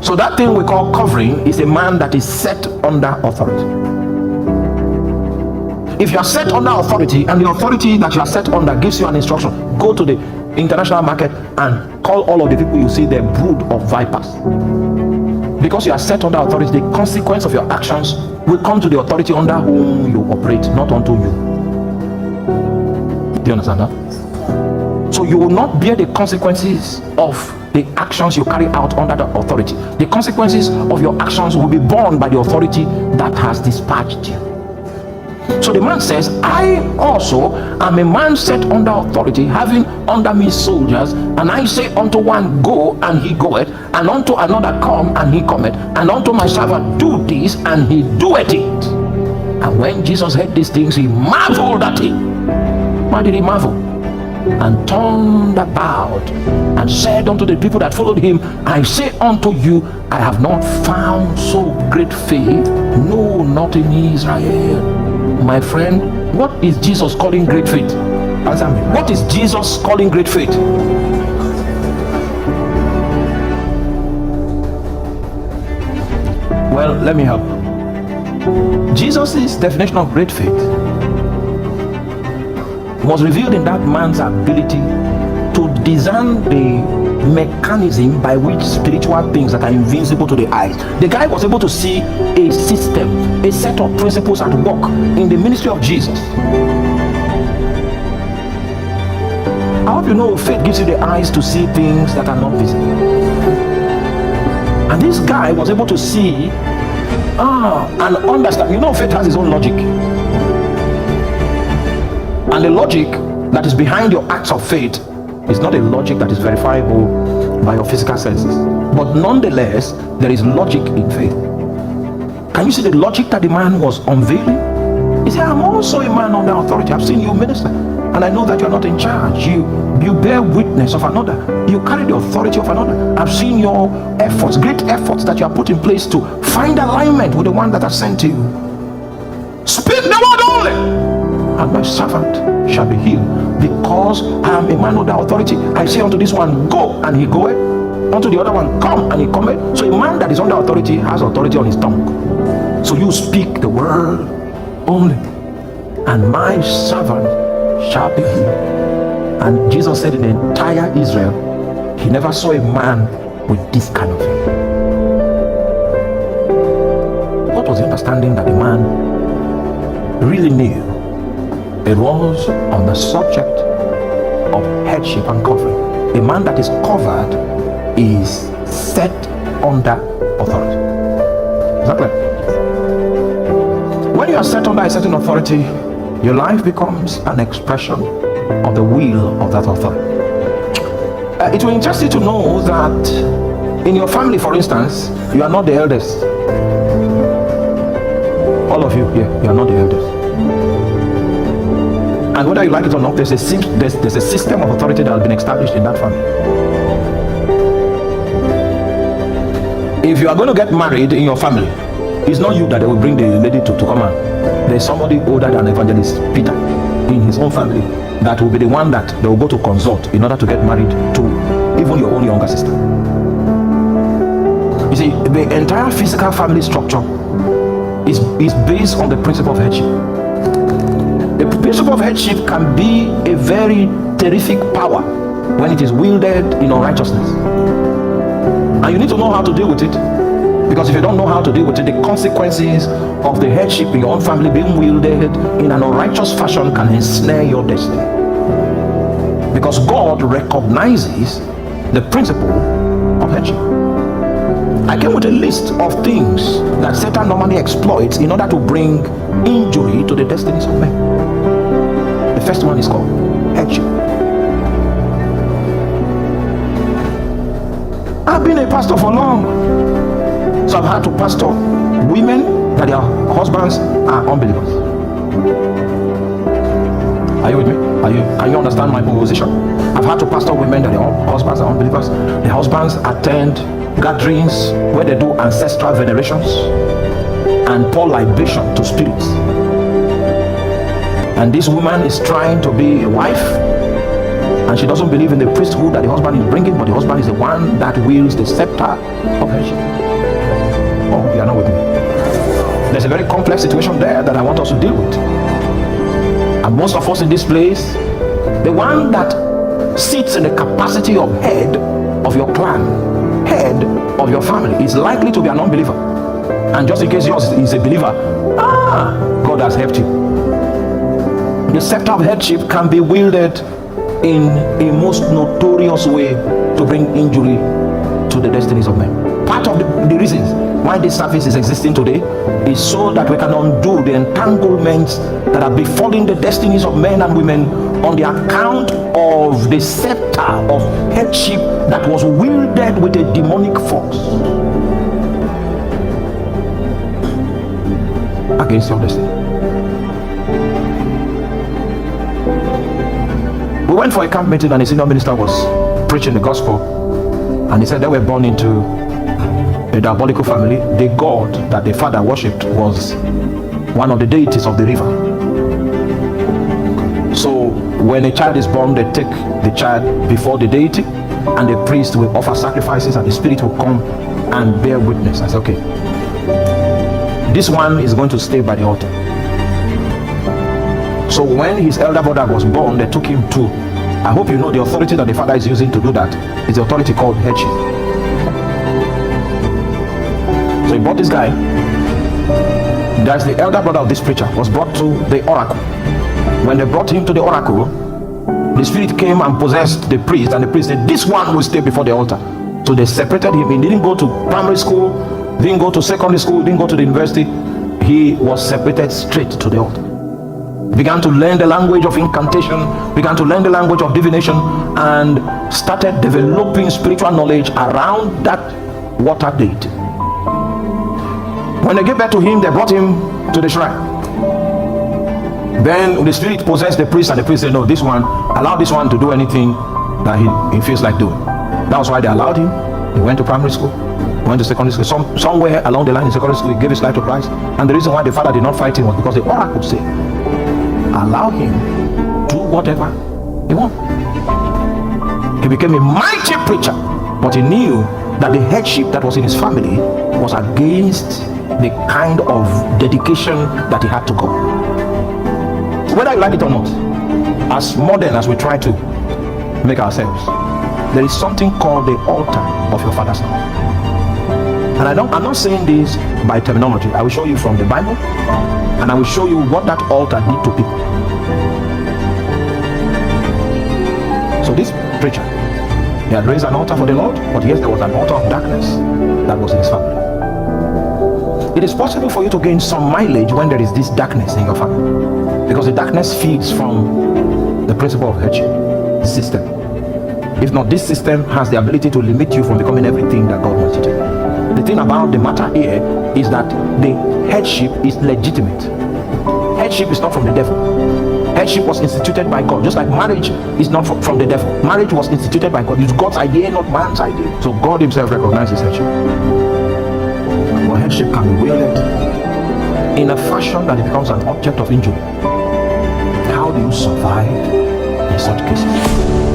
So that thing we call covering is a man that is set under authority. If you are set under authority and the authority that you are set under gives you an instruction, go to the international market and call all of the people you see there brood of vipers. Because you are set under authority, the consequence of your actions will come to the authority under whom you operate, not unto you. Do you understand that? So you will not bear the consequences of the actions you carry out under the authority. The consequences of your actions will be borne by the authority that has dispatched you. So the man says, I also am a man set under authority, having under me soldiers, and I say unto one, go, and he goeth, and unto another, come, and he cometh, and unto my servant, do this, and he doeth it. And when Jesus heard these things, he marveled at it. Why did he marvel? And turned about and said unto the people that followed him, I say unto you, I have not found so great faith, no, not in Israel. My friend, what is Jesus calling great faith? Answer me. What is Jesus calling great faith? Well, let me help. Jesus' definition of great faith was revealed in that man's ability to discern the mechanism by which spiritual things that are invisible to the eyes. The guy was able to see a system, a set of principles at work in the ministry of Jesus. I hope you know faith gives you the eyes to see things that are not visible. And this guy was able to see and understand. You know, faith has its own logic. And the logic that is behind your acts of faith is not a logic that is verifiable by your physical senses. But nonetheless, there is logic in faith. Can you see the logic that the man was unveiling? He said, I'm also a man under authority. I've seen you minister, and I know that you're not in charge. You bear witness of another. You carry the authority of another. I've seen your efforts, great efforts that you have put in place to find alignment with the one that has sent you. Speak the word only, and my servant shall be healed, because I am a man under authority. I say unto this one, go, and he goeth, unto the other one, come, and he cometh. So a man that is under authority has authority on his tongue. So you speak the word only, and my servant shall be healed. And Jesus said in the entire Israel, he never saw a man with this kind of faith. What was the understanding that the man really knew? It was on the subject of headship and covering. A man that is covered is set under authority. Is that clear? When you are set under a certain authority, your life becomes an expression of the will of that authority. It will interest you to know that in your family, for instance, you are not the eldest. All of you here, you are not the eldest. And whether you like it or not, there's a system of authority that has been established in that family. If you are going to get married in your family, it's not you that they will bring the lady to come out. There's somebody older than Evangelist Peter in his own family that will be the one that they will go to consult in order to get married to even your own younger sister. You see, the entire physical family structure is based on the principle of headship. The principle of headship can be a very terrific power when it is wielded in unrighteousness. And you need to know how to deal with it. Because if you don't know how to deal with it, the consequences of the headship in your own family being wielded in an unrighteous fashion can ensnare your destiny. Because God recognizes the principle of headship. I came with a list of things that Satan normally exploits in order to bring injury to the destinies of men. The first one is called headship. I've been a pastor for long, so I've had to pastor women that their husbands are unbelievers. Are you with me? Can you understand my position? I've had to pastor women that their husbands are unbelievers. The husbands attend gatherings where they do ancestral venerations and pour libation to spirits. And this woman is trying to be a wife, And she doesn't believe in the priesthood that the husband is bringing, but the husband is the one that wields the scepter of headship. Oh, you are not with me. There's a very complex situation there that I want us to deal with. And most of us in this place, the one that sits in the capacity of head of your clan, head of your family, is likely to be an unbeliever. And just in case yours is a believer, God has helped you. The scepter of headship can be wielded in a most notorious way to bring injury to the destinies of men. Part of the reasons why this service is existing today is so that we can undo the entanglements that are befalling the destinies of men and women on the account of the scepter of headship that was wielded with a demonic force against your destiny. We went for a camp meeting and a senior minister was preaching the gospel, and he said they were born into a diabolical family. The god that the father worshipped was one of the deities of the river. So when a child is born, they take the child before the deity, and the priest will offer sacrifices, and the spirit will come and bear witness. I said, okay, this one is going to stay by the altar. So when his elder brother was born, they took him to, I hope you know the authority that the father is using to do that is the authority called headship. So he brought this guy. That's the elder brother of this preacher, was brought to the oracle. When they brought him to the oracle, the spirit came and possessed the priest, and the priest said, this one will stay before the altar. So they separated him. He didn't go to primary school, didn't go to secondary school, didn't go to the university. He was separated straight to the altar. Began to learn the language of incantation, began to learn the language of divination, and started developing spiritual knowledge around that water deity. When they gave birth to him, they brought him to the shrine. Then the spirit possessed the priest, and the priest said, no, this one, allow this one to do anything that he feels like doing. That was why they allowed him. He went to primary school, went to secondary school. Somewhere along the line in secondary school, he gave his life to Christ. And the reason why the father did not fight him was because the oracle said, allow him do whatever he wants. He became a mighty preacher, but he knew that the headship that was in his family was against the kind of dedication that he had to God. Whether you like it or not, as modern as we try to make ourselves, there is something called the altar of your father's house. And I'm not saying this by terminology. I will show you from the Bible, and I will show you what that altar did to people. So this preacher, he had raised an altar for the Lord, but yes, there was an altar of darkness that was in his family. It is possible for you to gain some mileage when there is this darkness in your family, because the darkness feeds from the principle of headship system. If not, this system has the ability to limit you from becoming everything that God wants you to be. The thing about the matter here is that the headship is legitimate. Headship is not from the devil. Headship was instituted by God, just like marriage is not from the devil. Marriage was instituted by God. It's God's idea, not man's idea. So God himself recognizes headship. But headship can be wielded in a fashion that it becomes an object of injury. How do you survive in such cases?